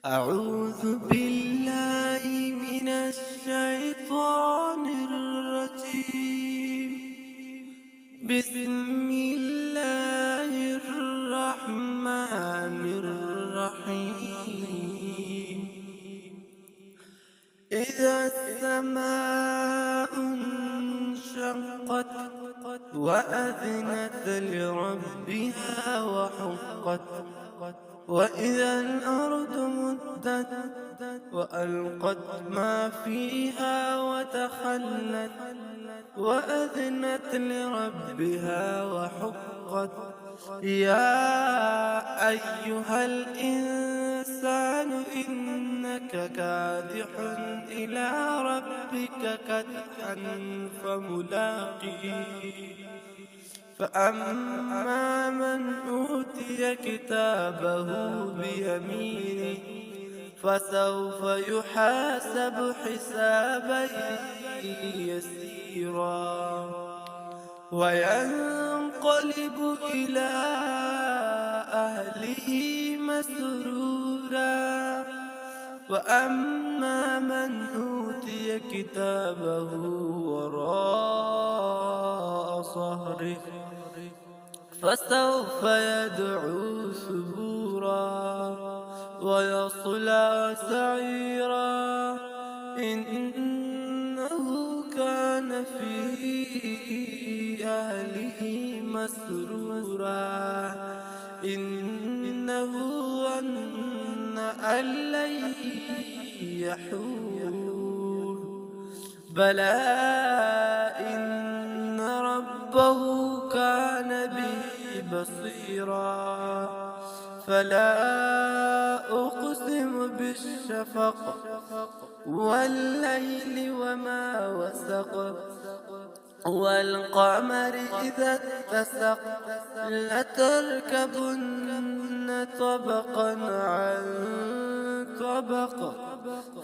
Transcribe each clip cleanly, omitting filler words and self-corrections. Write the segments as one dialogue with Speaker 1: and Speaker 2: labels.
Speaker 1: أعوذ بالله من الشيطان الرجيم. بسم الله الرحمن الرحيم. إذا السماء انشقت وأذنت لربها وحقت، وإذا الأرض مدت وألقت ما فيها وتخلت وأذنت لربها وحقت. يا أيها الإنسان إنك كادح إلى ربك كدحا فملاقيه. فأما من أوتي كتابه بيمينه فسوف يحاسب حسابا يسيرا وينقلب إلى أهله مسرورا. وأما من أوتي كتابه وراء ظهره فسوف يدعو ثبورا ويصلى سعيرا. إنه كان في أهله مسرورا. إنه ظن أن لن يحور. بلى إن ربه كان به بصيرا. فلا أقسم بالشفق والليل وما وسق والقمر إذا اتسق لتركبن طبقا عن طبق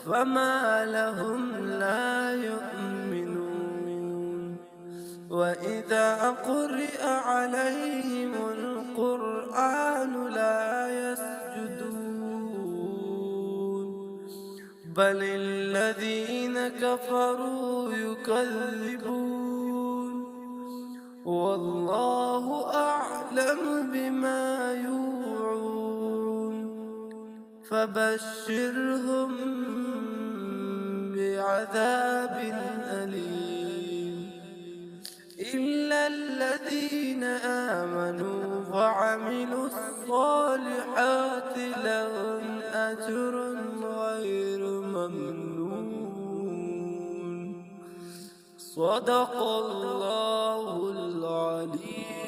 Speaker 1: فما لهم لا يؤمنون. وإذا قرئ عليهم القرآن لا يسجدون بل الذين كفروا يكذبون. والله أعلم بما يوعون. فبشرهم بعذاب أليم إلا الذين آمنوا وعملوا الصالحات لهم أجر غير ممنون. صدق الله العليم.